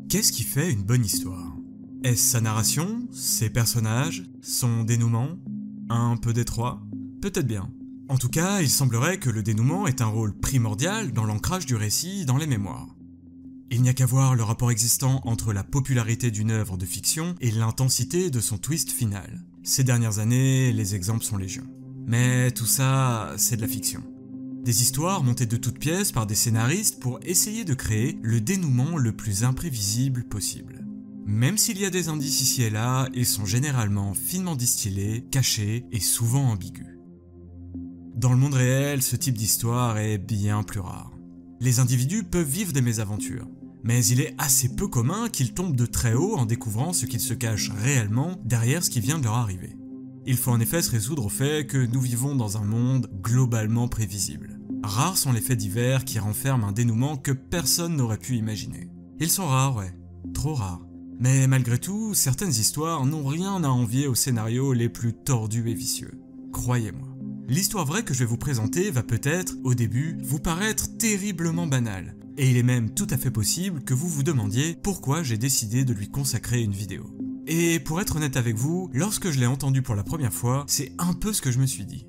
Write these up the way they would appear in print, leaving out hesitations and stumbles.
Qu'est-ce qui fait une bonne histoire? Est-ce sa narration, ses personnages, son dénouement, un peu des trois? Peut-être bien. En tout cas, il semblerait que le dénouement ait un rôle primordial dans l'ancrage du récit dans les mémoires. Il n'y a qu'à voir le rapport existant entre la popularité d'une œuvre de fiction et l'intensité de son twist final. Ces dernières années, les exemples sont légion. Mais tout ça, c'est de la fiction. Des histoires montées de toutes pièces par des scénaristes pour essayer de créer le dénouement le plus imprévisible possible. Même s'il y a des indices ici et là, ils sont généralement finement distillés, cachés et souvent ambigus. Dans le monde réel, ce type d'histoire est bien plus rare. Les individus peuvent vivre des mésaventures, mais il est assez peu commun qu'ils tombent de très haut en découvrant ce qu'il se cache réellement derrière ce qui vient de leur arriver. Il faut en effet se résoudre au fait que nous vivons dans un monde globalement prévisible. Rares sont les faits divers qui renferment un dénouement que personne n'aurait pu imaginer. Ils sont rares, ouais, trop rares. Mais malgré tout, certaines histoires n'ont rien à envier aux scénarios les plus tordus et vicieux. Croyez-moi. L'histoire vraie que je vais vous présenter va peut-être, au début, vous paraître terriblement banale. Et il est même tout à fait possible que vous vous demandiez pourquoi j'ai décidé de lui consacrer une vidéo. Et pour être honnête avec vous, lorsque je l'ai entendu pour la première fois, c'est un peu ce que je me suis dit.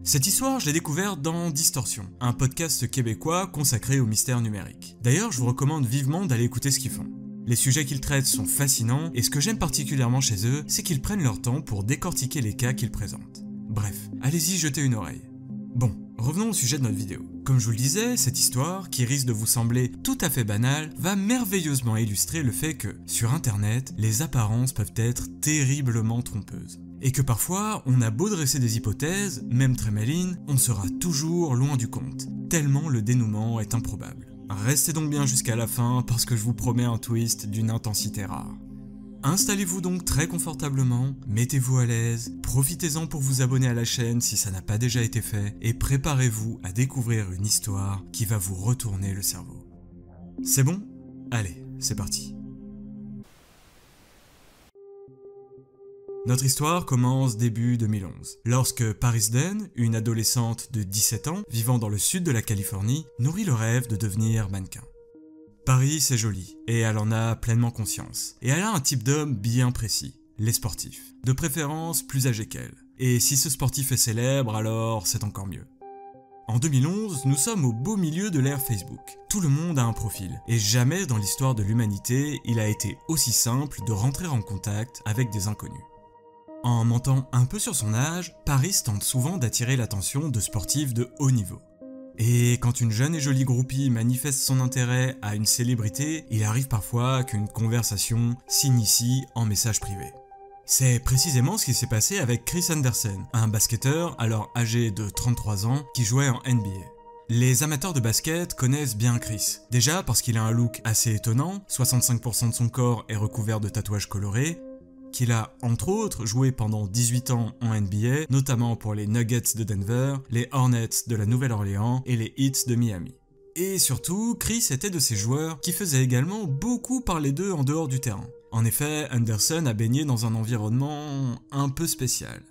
Cette histoire, je l'ai découverte dans Distorsion, un podcast québécois consacré au mystère numérique. D'ailleurs, je vous recommande vivement d'aller écouter ce qu'ils font. Les sujets qu'ils traitent sont fascinants, et ce que j'aime particulièrement chez eux, c'est qu'ils prennent leur temps pour décortiquer les cas qu'ils présentent. Bref, allez-y jeter une oreille. Bon, revenons au sujet de notre vidéo. Comme je vous le disais, cette histoire, qui risque de vous sembler tout à fait banale, va merveilleusement illustrer le fait que, sur internet, les apparences peuvent être terriblement trompeuses. Et que parfois, on a beau dresser des hypothèses, même très malines, on sera toujours loin du compte, tellement le dénouement est improbable. Restez donc bien jusqu'à la fin parce que je vous promets un twist d'une intensité rare. Installez-vous donc très confortablement, mettez-vous à l'aise, profitez-en pour vous abonner à la chaîne si ça n'a pas déjà été fait, et préparez-vous à découvrir une histoire qui va vous retourner le cerveau. C'est bon? Allez, c'est parti. Notre histoire commence début 2011, lorsque Paris Den, une adolescente de 17 ans, vivant dans le sud de la Californie, nourrit le rêve de devenir mannequin. Paris, c'est joli, et elle en a pleinement conscience. Et elle a un type d'homme bien précis, les sportifs. De préférence plus âgés qu'elle. Et si ce sportif est célèbre, alors c'est encore mieux. En 2011, nous sommes au beau milieu de l'ère Facebook. Tout le monde a un profil, et jamais dans l'histoire de l'humanité, il a été aussi simple de rentrer en contact avec des inconnus. En mentant un peu sur son âge, Paris tente souvent d'attirer l'attention de sportifs de haut niveau. Et quand une jeune et jolie groupie manifeste son intérêt à une célébrité, il arrive parfois qu'une conversation s'initie en message privé. C'est précisément ce qui s'est passé avec Chris Andersen, un basketteur alors âgé de 33 ans qui jouait en NBA. Les amateurs de basket connaissent bien Chris, déjà parce qu'il a un look assez étonnant, 65% de son corps est recouvert de tatouages colorés, qu'il a entre autres joué pendant 18 ans en NBA, notamment pour les Nuggets de Denver, les Hornets de la Nouvelle-Orléans et les Heat de Miami. Et surtout, Chris était de ces joueurs qui faisaient également beaucoup parler d'eux en dehors du terrain. En effet, Andersen a baigné dans un environnement un peu spécial.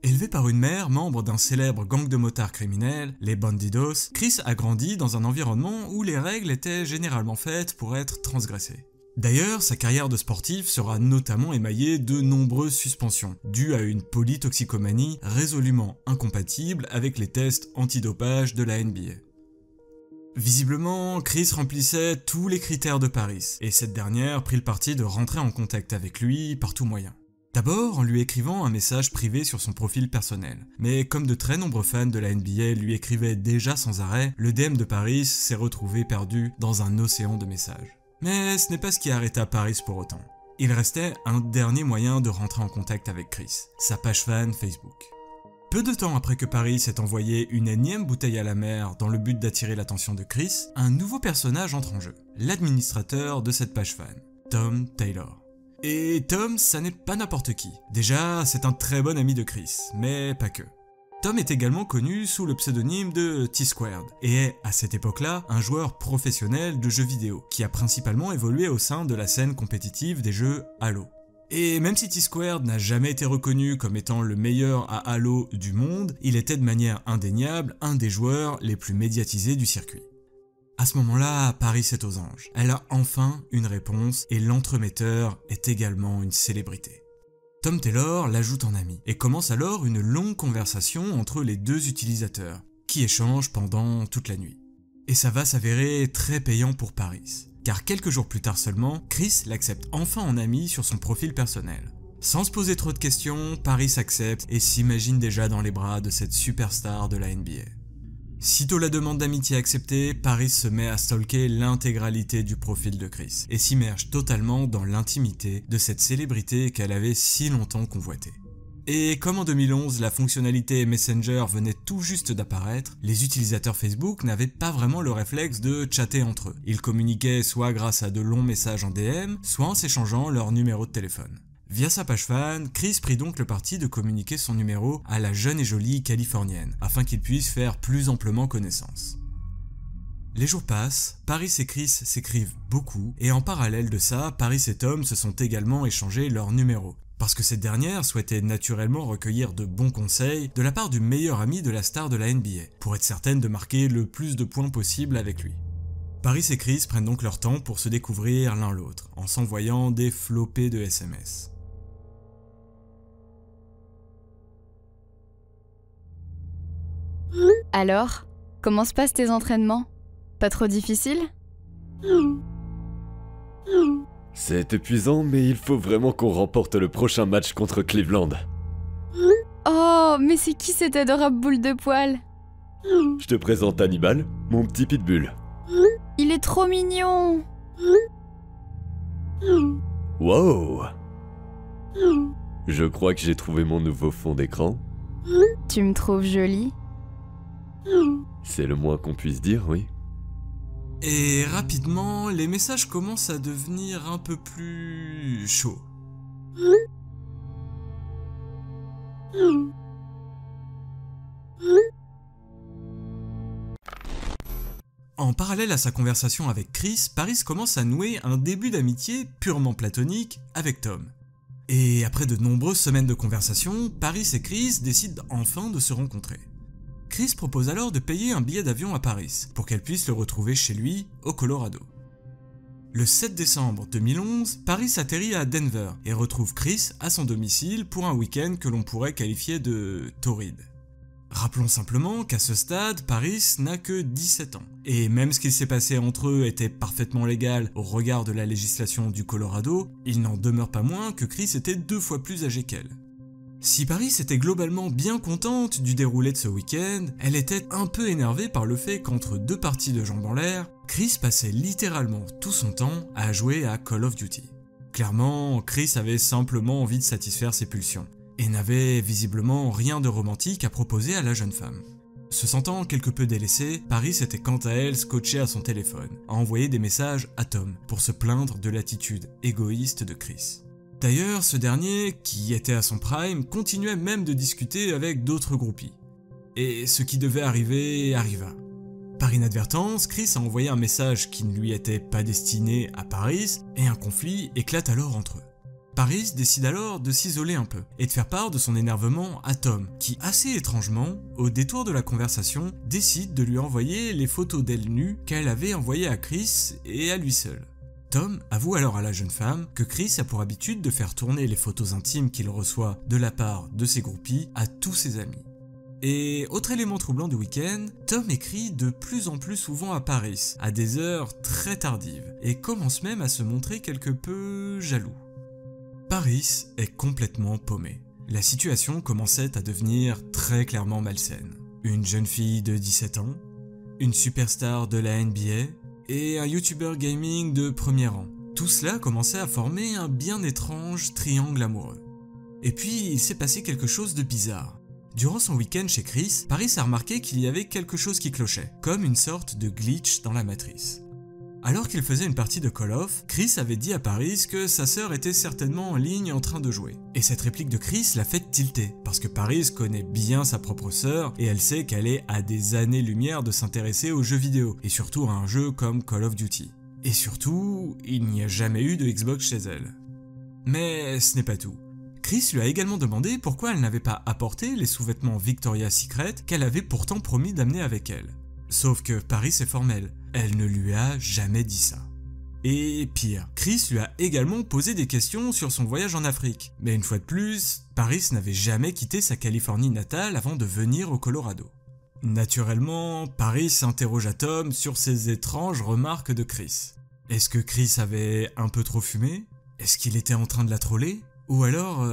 Élevé par une mère membre d'un célèbre gang de motards criminels, les Bandidos, Chris a grandi dans un environnement où les règles étaient généralement faites pour être transgressées. D'ailleurs, sa carrière de sportif sera notamment émaillée de nombreuses suspensions, dues à une polytoxicomanie résolument incompatible avec les tests antidopage de la NBA. Visiblement, Chris remplissait tous les critères de Paris, et cette dernière prit le parti de rentrer en contact avec lui par tout moyen. D'abord en lui écrivant un message privé sur son profil personnel, mais comme de très nombreux fans de la NBA lui écrivaient déjà sans arrêt, le DM de Paris s'est retrouvé perdu dans un océan de messages. Mais ce n'est pas ce qui arrêta Paris pour autant. Il restait un dernier moyen de rentrer en contact avec Chris, sa page fan Facebook. Peu de temps après que Paris ait envoyé une énième bouteille à la mer dans le but d'attirer l'attention de Chris, un nouveau personnage entre en jeu, l'administrateur de cette page fan, Tom Taylor. Et Tom, ça n'est pas n'importe qui. Déjà, c'est un très bon ami de Chris, mais pas que. Tom est également connu sous le pseudonyme de T-Squared et est, à cette époque-là, un joueur professionnel de jeux vidéo qui a principalement évolué au sein de la scène compétitive des jeux Halo. Et même si T-Squared n'a jamais été reconnu comme étant le meilleur à Halo du monde, il était de manière indéniable un des joueurs les plus médiatisés du circuit. À ce moment-là, Paris est aux anges. Elle a enfin une réponse et l'entremetteur est également une célébrité. Tom Taylor l'ajoute en ami et commence alors une longue conversation entre les deux utilisateurs, qui échangent pendant toute la nuit. Et ça va s'avérer très payant pour Paris, car quelques jours plus tard seulement, Chris l'accepte enfin en ami sur son profil personnel. Sans se poser trop de questions, Paris accepte et s'imagine déjà dans les bras de cette superstar de la NBA. Sitôt la demande d'amitié acceptée, Paris se met à stalker l'intégralité du profil de Chris et s'immerge totalement dans l'intimité de cette célébrité qu'elle avait si longtemps convoitée. Et comme en 2011, la fonctionnalité Messenger venait tout juste d'apparaître, les utilisateurs Facebook n'avaient pas vraiment le réflexe de chatter entre eux. Ils communiquaient soit grâce à de longs messages en DM, soit en s'échangeant leur numéro de téléphone. Via sa page fan, Chris prit donc le parti de communiquer son numéro à la jeune et jolie californienne, afin qu'ils puissent faire plus amplement connaissance. Les jours passent, Paris et Chris s'écrivent beaucoup, et en parallèle de ça, Paris et Tom se sont également échangés leurs numéros, parce que cette dernière souhaitait naturellement recueillir de bons conseils de la part du meilleur ami de la star de la NBA, pour être certaine de marquer le plus de points possible avec lui. Paris et Chris prennent donc leur temps pour se découvrir l'un l'autre, en s'envoyant des flopées de SMS. Alors, comment se passent tes entraînements? Pas trop difficile? C'est épuisant, mais il faut vraiment qu'on remporte le prochain match contre Cleveland. Oh, mais c'est qui cette adorable boule de poil? Je te présente Hannibal, mon petit pitbull. Il est trop mignon! Wow! Je crois que j'ai trouvé mon nouveau fond d'écran. Tu me trouves jolie? C'est le moins qu'on puisse dire, oui. Et rapidement, les messages commencent à devenir un peu plus chauds. En parallèle à sa conversation avec Chris, Paris commence à nouer un début d'amitié purement platonique avec Tom. Et après de nombreuses semaines de conversation, Paris et Chris décident enfin de se rencontrer. Chris propose alors de payer un billet d'avion à Paris pour qu'elle puisse le retrouver chez lui, au Colorado. Le 7 décembre 2011, Paris atterrit à Denver et retrouve Chris à son domicile pour un week-end que l'on pourrait qualifier de torride. Rappelons simplement qu'à ce stade, Paris n'a que 17 ans, et même ce qu'il s'est passé entre eux était parfaitement légal au regard de la législation du Colorado, il n'en demeure pas moins que Chris était 2 fois plus âgé qu'elle. Si Paris était globalement bien contente du déroulé de ce week-end, elle était un peu énervée par le fait qu'entre deux parties de jambes en l'air, Chris passait littéralement tout son temps à jouer à Call of Duty. Clairement, Chris avait simplement envie de satisfaire ses pulsions, et n'avait visiblement rien de romantique à proposer à la jeune femme. Se sentant quelque peu délaissée, Paris était quant à elle scotchée à son téléphone, à envoyer des messages à Tom pour se plaindre de l'attitude égoïste de Chris. D'ailleurs, ce dernier, qui était à son prime, continuait même de discuter avec d'autres groupies. Et ce qui devait arriver, arriva. Par inadvertance, Chris a envoyé un message qui ne lui était pas destiné à Paris, et un conflit éclate alors entre eux. Paris décide alors de s'isoler un peu, et de faire part de son énervement à Tom, qui assez étrangement, au détour de la conversation, décide de lui envoyer les photos d'elle nue qu'elle avait envoyées à Chris et à lui seul. Tom avoue alors à la jeune femme que Chris a pour habitude de faire tourner les photos intimes qu'il reçoit de la part de ses groupies à tous ses amis. Et autre élément troublant du week-end, Tom écrit de plus en plus souvent à Paris, à des heures très tardives, et commence même à se montrer quelque peu jaloux. Paris est complètement paumé. La situation commençait à devenir très clairement malsaine. Une jeune fille de 17 ans, une superstar de la NBA, et un YouTuber gaming de premier rang. Tout cela commençait à former un bien étrange triangle amoureux. Et puis, il s'est passé quelque chose de bizarre. Durant son week-end chez Chris, Paris a remarqué qu'il y avait quelque chose qui clochait, comme une sorte de glitch dans la matrice. Alors qu'il faisait une partie de Call of, Chris avait dit à Paris que sa sœur était certainement en ligne en train de jouer. Et cette réplique de Chris l'a fait tilter, parce que Paris connaît bien sa propre sœur et elle sait qu'elle est à des années-lumière de s'intéresser aux jeux vidéo, et surtout à un jeu comme Call of Duty. Et surtout, il n'y a jamais eu de Xbox chez elle. Mais ce n'est pas tout. Chris lui a également demandé pourquoi elle n'avait pas apporté les sous-vêtements Victoria's Secret qu'elle avait pourtant promis d'amener avec elle. Sauf que Paris est formelle, elle ne lui a jamais dit ça. Et pire, Chris lui a également posé des questions sur son voyage en Afrique. Mais une fois de plus, Paris n'avait jamais quitté sa Californie natale avant de venir au Colorado. Naturellement, Paris s'interrogea Tom sur ces étranges remarques de Chris. Est-ce que Chris avait un peu trop fumé? Est-ce qu'il était en train de la troller? Ou alors,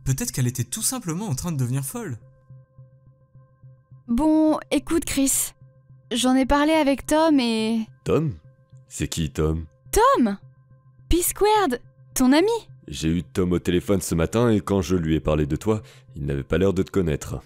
peut-être qu'elle était tout simplement en train de devenir folle? Bon, écoute Chris, j'en ai parlé avec Tom et... Tom? C'est qui Tom? Tom! P-Squared, ton ami? J'ai eu Tom au téléphone ce matin et quand je lui ai parlé de toi, il n'avait pas l'air de te connaître.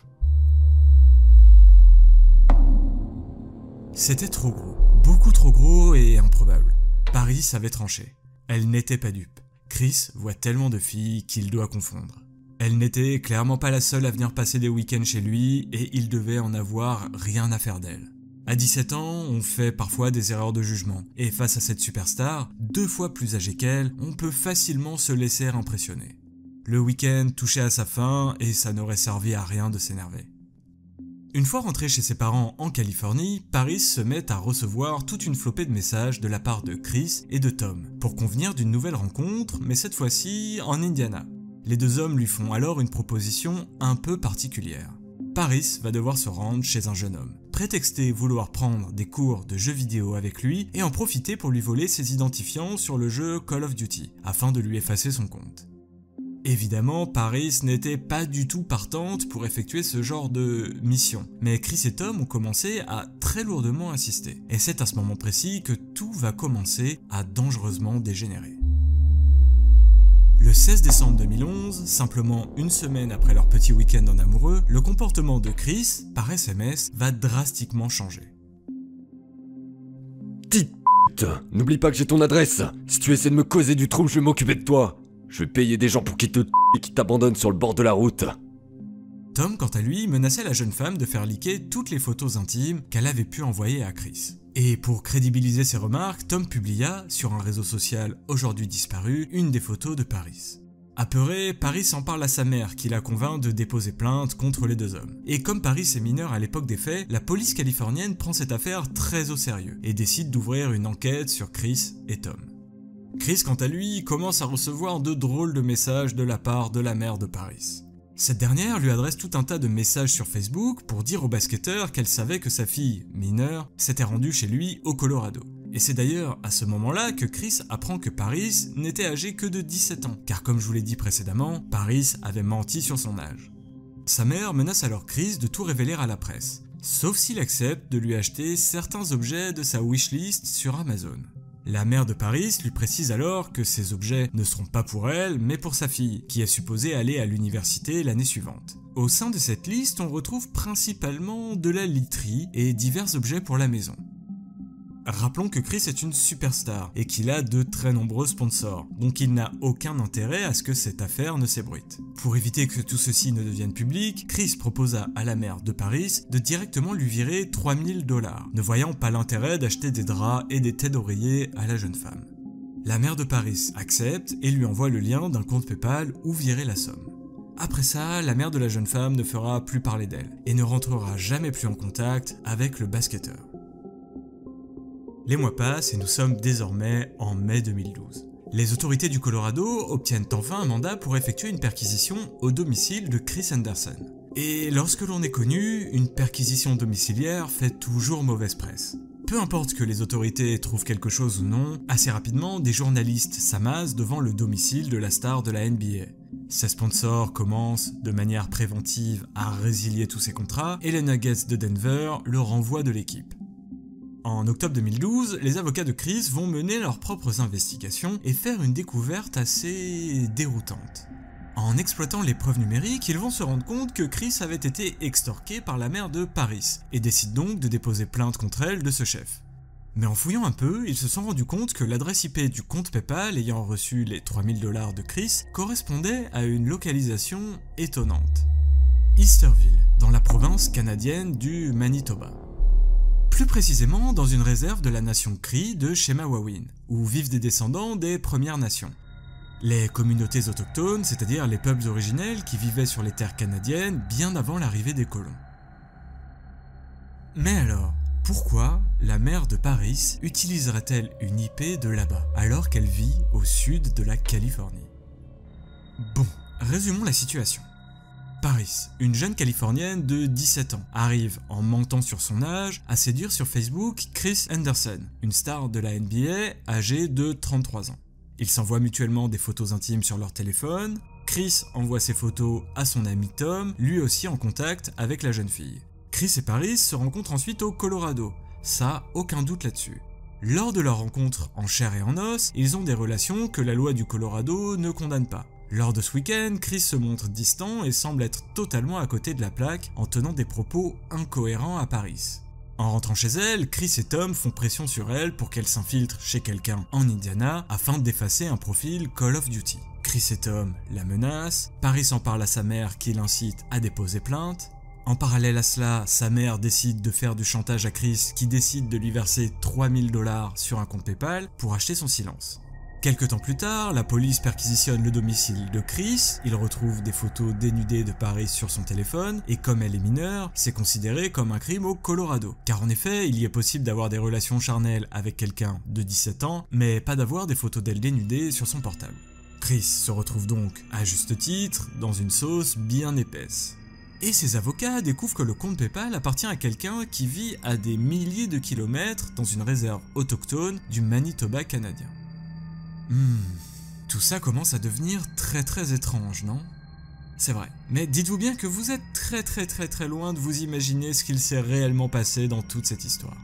C'était trop gros, beaucoup trop gros et improbable. Paris avait tranché. Elle n'était pas dupe. Chris voit tellement de filles qu'il doit confondre. Elle n'était clairement pas la seule à venir passer des week-ends chez lui et il devait en avoir rien à faire d'elle. À 17 ans, on fait parfois des erreurs de jugement, et face à cette superstar, 2 fois plus âgée qu'elle, on peut facilement se laisser impressionner. Le week-end touchait à sa fin et ça n'aurait servi à rien de s'énerver. Une fois rentré chez ses parents en Californie, Paris se met à recevoir toute une flopée de messages de la part de Chris et de Tom, pour convenir d'une nouvelle rencontre, mais cette fois-ci en Indiana. Les 2 hommes lui font alors une proposition un peu particulière. Paris va devoir se rendre chez un jeune homme, prétexter vouloir prendre des cours de jeux vidéo avec lui et en profiter pour lui voler ses identifiants sur le jeu Call of Duty, afin de lui effacer son compte. Évidemment, Paris n'était pas du tout partante pour effectuer ce genre de mission, mais Chris et Tom ont commencé à très lourdement insister, et c'est à ce moment précis que tout va commencer à dangereusement dégénérer. Le 16 décembre 2011, simplement une semaine après leur petit week-end en amoureux, le comportement de Chris, par SMS, va drastiquement changer. Petite p***, n'oublie pas que j'ai ton adresse. Si tu essaies de me causer du trouble, je vais m'occuper de toi. Je vais payer des gens pour qu'ils te et qui t'abandonnent sur le bord de la route. Tom, quant à lui, menaçait la jeune femme de faire leaker toutes les photos intimes qu'elle avait pu envoyer à Chris. Et pour crédibiliser ses remarques, Tom publia, sur un réseau social aujourd'hui disparu, une des photos de Paris. Apeuré, Paris en parle à sa mère qui la convainc de déposer plainte contre les 2 hommes. Et comme Paris est mineur à l'époque des faits, la police californienne prend cette affaire très au sérieux et décide d'ouvrir une enquête sur Chris et Tom. Chris, quant à lui, commence à recevoir de drôles de messages de la part de la mère de Paris. Cette dernière lui adresse tout un tas de messages sur Facebook pour dire au basketteur qu'elle savait que sa fille, mineure, s'était rendue chez lui au Colorado. Et c'est d'ailleurs à ce moment-là que Chris apprend que Paris n'était âgé que de 17 ans, car comme je vous l'ai dit précédemment, Paris avait menti sur son âge. Sa mère menace alors Chris de tout révéler à la presse, sauf s'il accepte de lui acheter certains objets de sa wishlist sur Amazon. La mère de Paris lui précise alors que ces objets ne seront pas pour elle, mais pour sa fille, qui est supposée aller à l'université l'année suivante. Au sein de cette liste, on retrouve principalement de la literie et divers objets pour la maison. Rappelons que Chris est une superstar et qu'il a de très nombreux sponsors, donc il n'a aucun intérêt à ce que cette affaire ne s'ébruite. Pour éviter que tout ceci ne devienne public, Chris proposa à la mère de Paris de directement lui virer 3000 $, ne voyant pas l'intérêt d'acheter des draps et des têtes d'oreiller à la jeune femme. La mère de Paris accepte et lui envoie le lien d'un compte PayPal où virer la somme. Après ça, la mère de la jeune femme ne fera plus parler d'elle et ne rentrera jamais plus en contact avec le basketteur. Les mois passent et nous sommes désormais en mai 2012. Les autorités du Colorado obtiennent enfin un mandat pour effectuer une perquisition au domicile de Chris Anderson. Et lorsque l'on est connu, une perquisition domiciliaire fait toujours mauvaise presse. Peu importe que les autorités trouvent quelque chose ou non, assez rapidement, des journalistes s'amassent devant le domicile de la star de la NBA. Ses sponsors commencent, de manière préventive, à résilier tous ses contrats et les Nuggets de Denver le renvoient de l'équipe. En octobre 2012, les avocats de Chris vont mener leurs propres investigations et faire une découverte assez déroutante. En exploitant les preuves numériques, ils vont se rendre compte que Chris avait été extorqué par la mère de Paris et décident donc de déposer plainte contre elle de ce chef. Mais en fouillant un peu, ils se sont rendus compte que l'adresse IP du compte PayPal ayant reçu les 3000 $ de Chris correspondait à une localisation étonnante. Easterville, dans la province canadienne du Manitoba. Plus précisément dans une réserve de la nation Cree de Chemawawin, où vivent des descendants des Premières Nations. Les communautés autochtones, c'est-à-dire les peuples originels qui vivaient sur les terres canadiennes bien avant l'arrivée des colons. Mais alors, pourquoi la mère de Paris utiliserait-elle une IP de là-bas, alors qu'elle vit au sud de la Californie? Bon, résumons la situation. Paris, une jeune Californienne de 17 ans, arrive, en mentant sur son âge, à séduire sur Facebook Chris Henderson, une star de la NBA âgée de 33 ans. Ils s'envoient mutuellement des photos intimes sur leur téléphone. Chris envoie ses photos à son ami Tom, lui aussi en contact avec la jeune fille. Chris et Paris se rencontrent ensuite au Colorado, ça aucun doute là-dessus. Lors de leur rencontre en chair et en os, ils ont des relations que la loi du Colorado ne condamne pas. Lors de ce week-end, Chris se montre distant et semble être totalement à côté de la plaque en tenant des propos incohérents à Paris. En rentrant chez elle, Chris et Tom font pression sur elle pour qu'elle s'infiltre chez quelqu'un en Indiana afin d'effacer un profil Call of Duty. Chris et Tom la menacent, Paris en parle à sa mère qui l'incite à déposer plainte. En parallèle à cela, sa mère décide de faire du chantage à Chris qui décide de lui verser 3000 $ sur un compte PayPal pour acheter son silence. Quelque temps plus tard, la police perquisitionne le domicile de Chris, il retrouve des photos dénudées de Paris sur son téléphone, et comme elle est mineure, c'est considéré comme un crime au Colorado. Car en effet, il y est possible d'avoir des relations charnelles avec quelqu'un de 17 ans, mais pas d'avoir des photos d'elle dénudées sur son portable. Chris se retrouve donc, à juste titre, dans une sauce bien épaisse. Et ses avocats découvrent que le compte PayPal appartient à quelqu'un qui vit à des milliers de kilomètres dans une réserve autochtone du Manitoba canadien. Tout ça commence à devenir très étrange, non? C'est vrai, mais dites-vous bien que vous êtes très loin de vous imaginer ce qu'il s'est réellement passé dans toute cette histoire.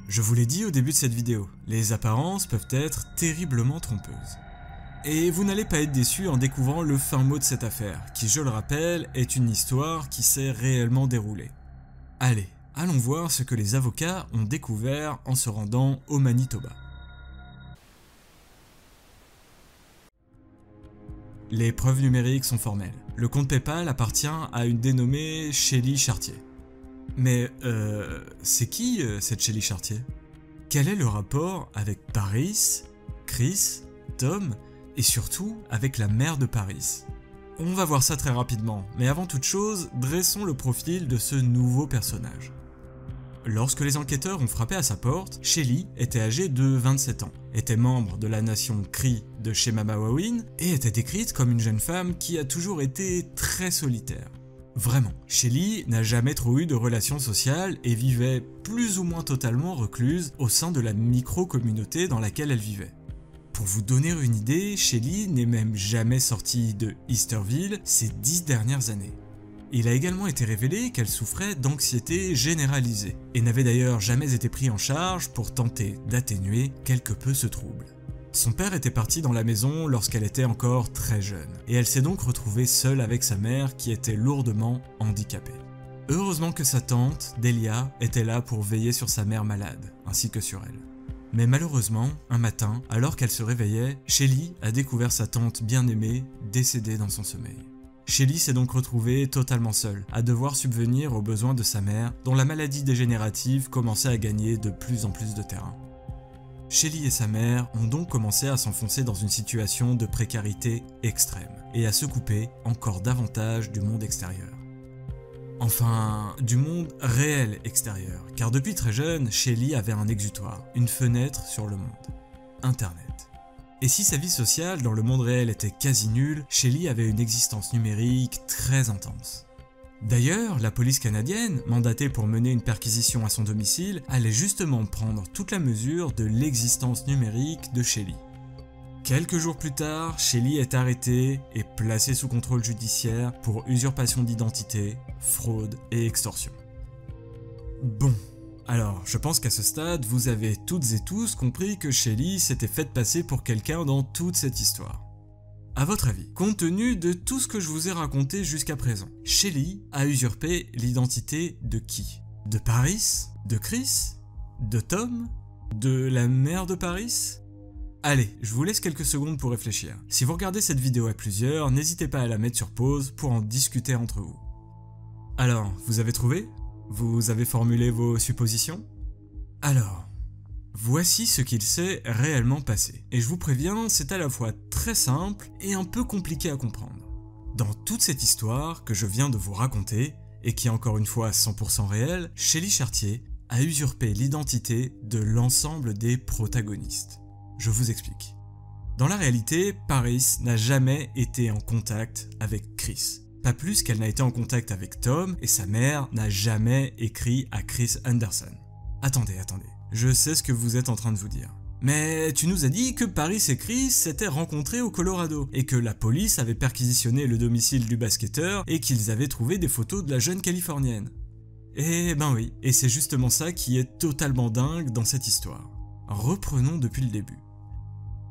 Je vous l'ai dit au début de cette vidéo, les apparences peuvent être terriblement trompeuses. Et vous n'allez pas être déçus en découvrant le fin mot de cette affaire, qui, je le rappelle, est une histoire qui s'est réellement déroulée. Allez, allons voir ce que les avocats ont découvert en se rendant au Manitoba. Les preuves numériques sont formelles. Le compte PayPal appartient à une dénommée Shelly Chartier. Mais c'est qui cette Shelly Chartier? Quel est le rapport avec Paris, Chris, Tom et surtout avec la mère de Paris? On va voir ça très rapidement, mais avant toute chose, dressons le profil de ce nouveau personnage. Lorsque les enquêteurs ont frappé à sa porte, Shelly était âgée de 27 ans, était membre de la nation Cree de Chemawawin et était décrite comme une jeune femme qui a toujours été très solitaire. Vraiment, Shelly n'a jamais trop eu de relations sociales et vivait plus ou moins totalement recluse au sein de la micro-communauté dans laquelle elle vivait. Pour vous donner une idée, Shelly n'est même jamais sortie de Easterville ces 10 dernières années. Il a également été révélé qu'elle souffrait d'anxiété généralisée, et n'avait d'ailleurs jamais été pris en charge pour tenter d'atténuer quelque peu ce trouble. Son père était parti dans la maison lorsqu'elle était encore très jeune, et elle s'est donc retrouvée seule avec sa mère qui était lourdement handicapée. Heureusement que sa tante, Delia, était là pour veiller sur sa mère malade, ainsi que sur elle. Mais malheureusement, un matin, alors qu'elle se réveillait, Shelly a découvert sa tante bien-aimée décédée dans son sommeil. Shelly s'est donc retrouvée totalement seule, à devoir subvenir aux besoins de sa mère, dont la maladie dégénérative commençait à gagner de plus en plus de terrain. Shelly et sa mère ont donc commencé à s'enfoncer dans une situation de précarité extrême, et à se couper encore davantage du monde extérieur. Enfin, du monde réel extérieur, car depuis très jeune, Shelly avait un exutoire, une fenêtre sur le monde, Internet. Et si sa vie sociale dans le monde réel était quasi nulle, Shelly avait une existence numérique très intense. D'ailleurs, la police canadienne, mandatée pour mener une perquisition à son domicile, allait justement prendre toute la mesure de l'existence numérique de Shelly. Quelques jours plus tard, Shelly est arrêtée et placée sous contrôle judiciaire pour usurpation d'identité, fraude et extorsion. Bon. Alors, je pense qu'à ce stade, vous avez toutes et tous compris que Shelly s'était faite passer pour quelqu'un dans toute cette histoire. À votre avis, compte tenu de tout ce que je vous ai raconté jusqu'à présent, Shelly a usurpé l'identité de qui? De Paris? De Chris? De Tom? De la mère de Paris ? Allez, je vous laisse quelques secondes pour réfléchir. Si vous regardez cette vidéo à plusieurs, n'hésitez pas à la mettre sur pause pour en discuter entre vous. Alors, vous avez trouvé ? Vous avez formulé vos suppositions ? Alors, voici ce qu'il s'est réellement passé. Et je vous préviens, c'est à la fois très simple et un peu compliqué à comprendre. Dans toute cette histoire que je viens de vous raconter, et qui est encore une fois 100% réelle, Shelly Chartier a usurpé l'identité de l'ensemble des protagonistes. Je vous explique. Dans la réalité, Paris n'a jamais été en contact avec Chris. Pas plus qu'elle n'a été en contact avec Tom, et sa mère n'a jamais écrit à Chris Anderson. Attendez, je sais ce que vous êtes en train de vous dire. Mais tu nous as dit que Paris et Chris s'étaient rencontrés au Colorado, et que la police avait perquisitionné le domicile du basketteur et qu'ils avaient trouvé des photos de la jeune Californienne. Eh ben oui, et c'est justement ça qui est totalement dingue dans cette histoire. Reprenons depuis le début.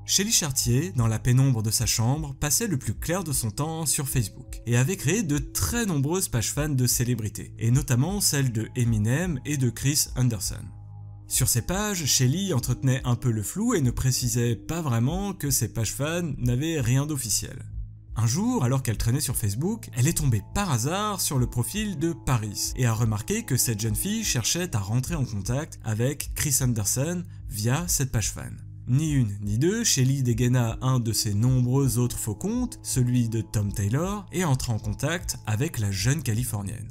Shelly Chartier, dans la pénombre de sa chambre, passait le plus clair de son temps sur Facebook, et avait créé de très nombreuses pages fans de célébrités, et notamment celles de Eminem et de Chris Anderson. Sur ces pages, Shelly entretenait un peu le flou et ne précisait pas vraiment que ces pages fans n'avaient rien d'officiel. Un jour, alors qu'elle traînait sur Facebook, elle est tombée par hasard sur le profil de Paris et a remarqué que cette jeune fille cherchait à rentrer en contact avec Chris Anderson via cette page fan. Ni une ni deux, Shelly dégaina un de ses nombreux autres faux comptes, celui de Tom Taylor, et entra en contact avec la jeune Californienne.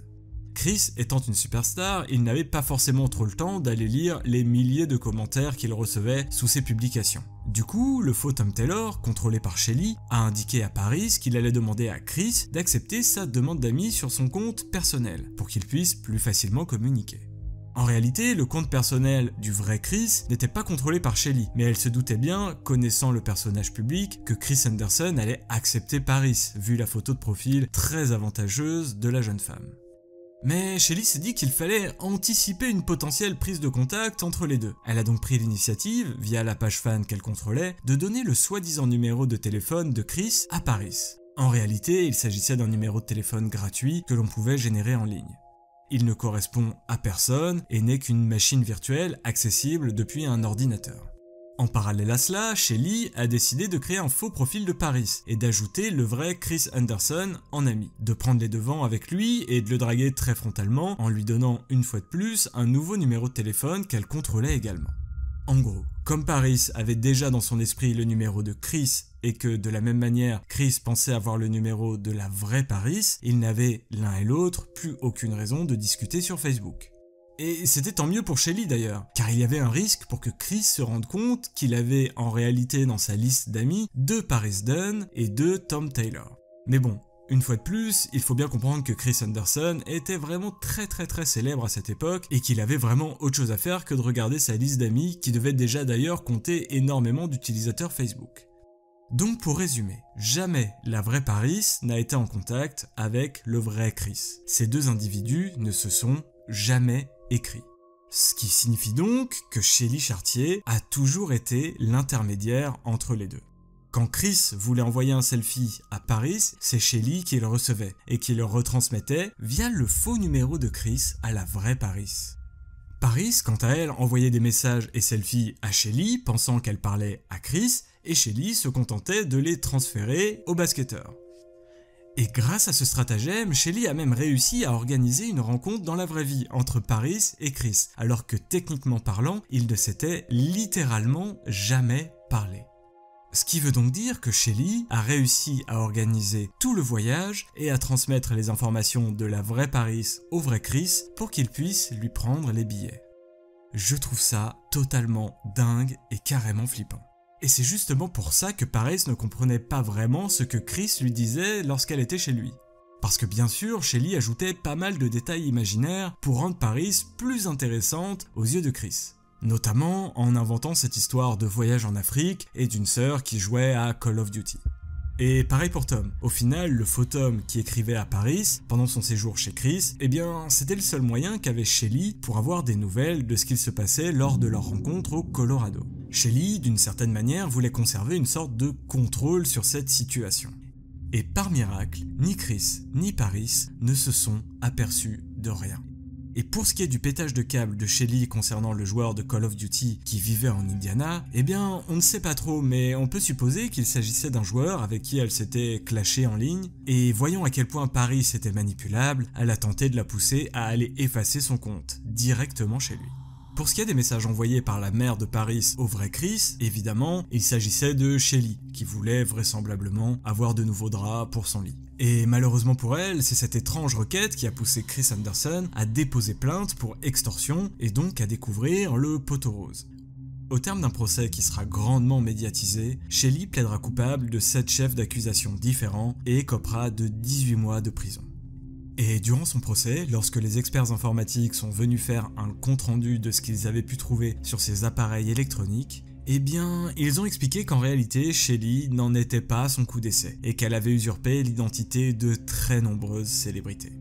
Chris étant une superstar, il n'avait pas forcément trop le temps d'aller lire les milliers de commentaires qu'il recevait sous ses publications. Du coup, le faux Tom Taylor, contrôlé par Shelly, a indiqué à Paris qu'il allait demander à Chris d'accepter sa demande d'amis sur son compte personnel, pour qu'il puisse plus facilement communiquer. En réalité, le compte personnel du vrai Chris n'était pas contrôlé par Shelly, mais elle se doutait bien, connaissant le personnage public, que Chris Anderson allait accepter Paris, vu la photo de profil très avantageuse de la jeune femme. Mais Shelly s'est dit qu'il fallait anticiper une potentielle prise de contact entre les deux. Elle a donc pris l'initiative, via la page fan qu'elle contrôlait, de donner le soi-disant numéro de téléphone de Chris à Paris. En réalité, il s'agissait d'un numéro de téléphone gratuit que l'on pouvait générer en ligne. Il ne correspond à personne et n'est qu'une machine virtuelle accessible depuis un ordinateur. En parallèle à cela, Shelly a décidé de créer un faux profil de Paris et d'ajouter le vrai Chris Anderson en ami, de prendre les devants avec lui et de le draguer très frontalement en lui donnant une fois de plus un nouveau numéro de téléphone qu'elle contrôlait également. En gros, comme Paris avait déjà dans son esprit le numéro de Chris et que de la même manière Chris pensait avoir le numéro de la vraie Paris, ils n'avaient l'un et l'autre plus aucune raison de discuter sur Facebook. Et c'était tant mieux pour Shelly d'ailleurs, car il y avait un risque pour que Chris se rende compte qu'il avait en réalité dans sa liste d'amis deux Paris Dunn et deux Tom Taylor. Mais bon, une fois de plus, il faut bien comprendre que Chris Anderson était vraiment très célèbre à cette époque et qu'il avait vraiment autre chose à faire que de regarder sa liste d'amis qui devait déjà d'ailleurs compter énormément d'utilisateurs Facebook. Donc pour résumer, jamais la vraie Paris n'a été en contact avec le vrai Chris. Ces deux individus ne se sont jamais écrits. Ce qui signifie donc que Shelly Chartier a toujours été l'intermédiaire entre les deux. Quand Chris voulait envoyer un selfie à Paris, c'est Shelly qui le recevait et qui le retransmettait via le faux numéro de Chris à la vraie Paris. Paris, quant à elle, envoyait des messages et selfies à Shelly pensant qu'elle parlait à Chris et Shelly se contentait de les transférer au basketteur. Et grâce à ce stratagème, Shelly a même réussi à organiser une rencontre dans la vraie vie entre Paris et Chris, alors que techniquement parlant, ils ne s'étaient littéralement jamais parlé. Ce qui veut donc dire que Shelly a réussi à organiser tout le voyage et à transmettre les informations de la vraie Paris au vrai Chris pour qu'il puisse lui prendre les billets. Je trouve ça totalement dingue et carrément flippant. Et c'est justement pour ça que Paris ne comprenait pas vraiment ce que Chris lui disait lorsqu'elle était chez lui. Parce que bien sûr, Shelly ajoutait pas mal de détails imaginaires pour rendre Paris plus intéressante aux yeux de Chris. Notamment en inventant cette histoire de voyage en Afrique et d'une sœur qui jouait à Call of Duty. Et pareil pour Tom. Au final, le faux Tom qui écrivait à Paris pendant son séjour chez Chris, eh bien, c'était le seul moyen qu'avait Shelly pour avoir des nouvelles de ce qu'il se passait lors de leur rencontre au Colorado. Shelly, d'une certaine manière, voulait conserver une sorte de contrôle sur cette situation. Et par miracle, ni Chris ni Paris ne se sont aperçus de rien. Et pour ce qui est du pétage de câble de Shelly concernant le joueur de Call of Duty qui vivait en Indiana, eh bien on ne sait pas trop, mais on peut supposer qu'il s'agissait d'un joueur avec qui elle s'était clashée en ligne, et voyant à quel point Paris était manipulable, elle a tenté de la pousser à aller effacer son compte, directement chez lui. Pour ce qui est des messages envoyés par la mère de Paris au vrai Chris, évidemment, il s'agissait de Shelly, qui voulait vraisemblablement avoir de nouveaux draps pour son lit. Et malheureusement pour elle, c'est cette étrange requête qui a poussé Chris Anderson à déposer plainte pour extorsion et donc à découvrir le poteau rose. Au terme d'un procès qui sera grandement médiatisé, Shelly plaidera coupable de 7 chefs d'accusation différents et écopera de 18 mois de prison. Et durant son procès, lorsque les experts informatiques sont venus faire un compte-rendu de ce qu'ils avaient pu trouver sur ses appareils électroniques, eh bien, ils ont expliqué qu'en réalité, Shelly n'en était pas à son coup d'essai, et qu'elle avait usurpé l'identité de très nombreuses célébrités.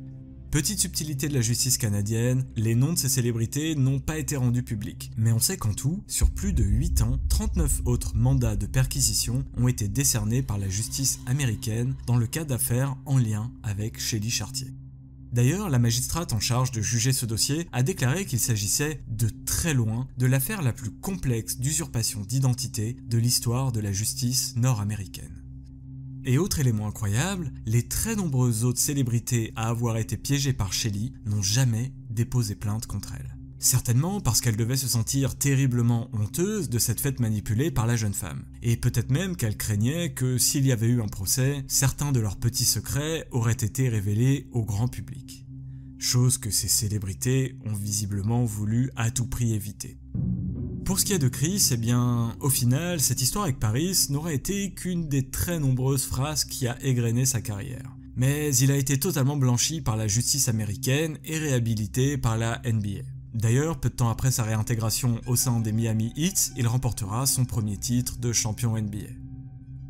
Petite subtilité de la justice canadienne, les noms de ces célébrités n'ont pas été rendus publics, mais on sait qu'en tout, sur plus de 8 ans, 39 autres mandats de perquisition ont été décernés par la justice américaine dans le cas d'affaires en lien avec Shelly Chartier. D'ailleurs, la magistrate en charge de juger ce dossier a déclaré qu'il s'agissait de très loin de l'affaire la plus complexe d'usurpation d'identité de l'histoire de la justice nord-américaine. Et autre élément incroyable, les très nombreuses autres célébrités à avoir été piégées par Shelly n'ont jamais déposé plainte contre elle. Certainement parce qu'elle devait se sentir terriblement honteuse de s'être faite manipuler par la jeune femme. Et peut-être même qu'elle craignait que s'il y avait eu un procès, certains de leurs petits secrets auraient été révélés au grand public. Chose que ces célébrités ont visiblement voulu à tout prix éviter. Pour ce qui est de Chris, eh bien, au final, cette histoire avec Paris n'aurait été qu'une des très nombreuses phrases qui a égrené sa carrière. Mais il a été totalement blanchi par la justice américaine et réhabilité par la NBA. D'ailleurs, peu de temps après sa réintégration au sein des Miami Heat, il remportera son premier titre de champion NBA.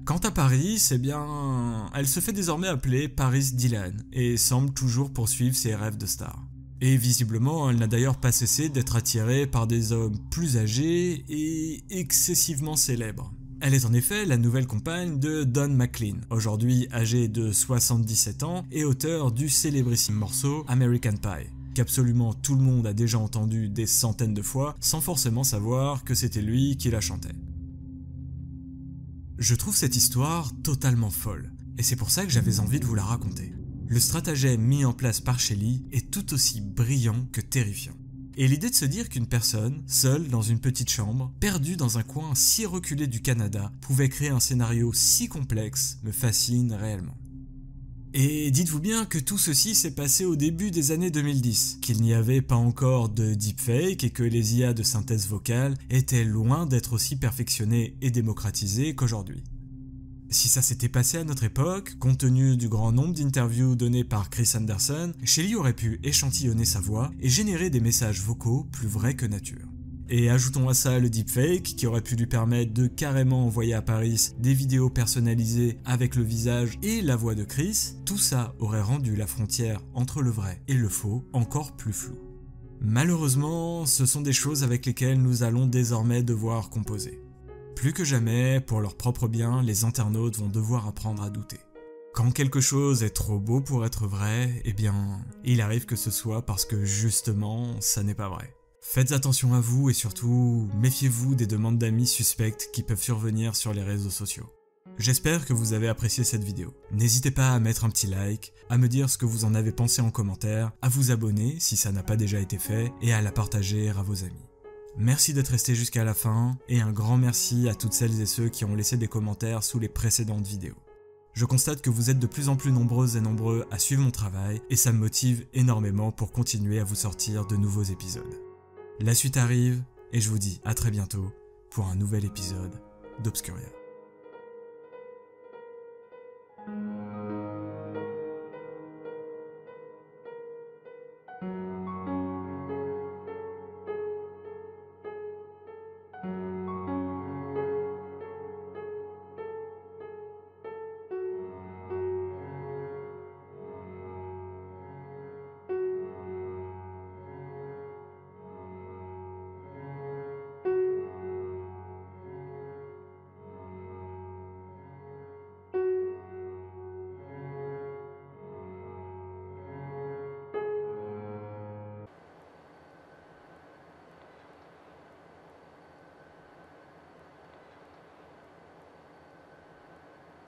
Quant à Paris, eh bien, elle se fait désormais appeler Paris Dylan et semble toujours poursuivre ses rêves de star. Et visiblement, elle n'a d'ailleurs pas cessé d'être attirée par des hommes plus âgés et excessivement célèbres. Elle est en effet la nouvelle compagne de Don McLean, aujourd'hui âgé de 77 ans et auteur du célébrissime morceau American Pie, qu'absolument tout le monde a déjà entendu des centaines de fois sans forcément savoir que c'était lui qui la chantait. Je trouve cette histoire totalement folle, et c'est pour ça que j'avais envie de vous la raconter. Le stratagème mis en place par Shelly est tout aussi brillant que terrifiant. Et l'idée de se dire qu'une personne, seule dans une petite chambre, perdue dans un coin si reculé du Canada, pouvait créer un scénario si complexe me fascine réellement. Et dites-vous bien que tout ceci s'est passé au début des années 2010, qu'il n'y avait pas encore de deepfake et que les IA de synthèse vocale étaient loin d'être aussi perfectionnées et démocratisées qu'aujourd'hui. Si ça s'était passé à notre époque, compte tenu du grand nombre d'interviews données par Chris Anderson, Shelly aurait pu échantillonner sa voix et générer des messages vocaux plus vrais que nature. Et ajoutons à ça le deepfake qui aurait pu lui permettre de carrément envoyer à Paris des vidéos personnalisées avec le visage et la voix de Chris, tout ça aurait rendu la frontière entre le vrai et le faux encore plus floue. Malheureusement, ce sont des choses avec lesquelles nous allons désormais devoir composer. Plus que jamais, pour leur propre bien, les internautes vont devoir apprendre à douter. Quand quelque chose est trop beau pour être vrai, eh bien, il arrive que ce soit parce que justement, ça n'est pas vrai. Faites attention à vous et surtout, méfiez-vous des demandes d'amis suspectes qui peuvent survenir sur les réseaux sociaux. J'espère que vous avez apprécié cette vidéo. N'hésitez pas à mettre un petit like, à me dire ce que vous en avez pensé en commentaire, à vous abonner si ça n'a pas déjà été fait et à la partager à vos amis. Merci d'être resté jusqu'à la fin et un grand merci à toutes celles et ceux qui ont laissé des commentaires sous les précédentes vidéos. Je constate que vous êtes de plus en plus nombreuses et nombreux à suivre mon travail et ça me motive énormément pour continuer à vous sortir de nouveaux épisodes. La suite arrive et je vous dis à très bientôt pour un nouvel épisode d'Obscuria.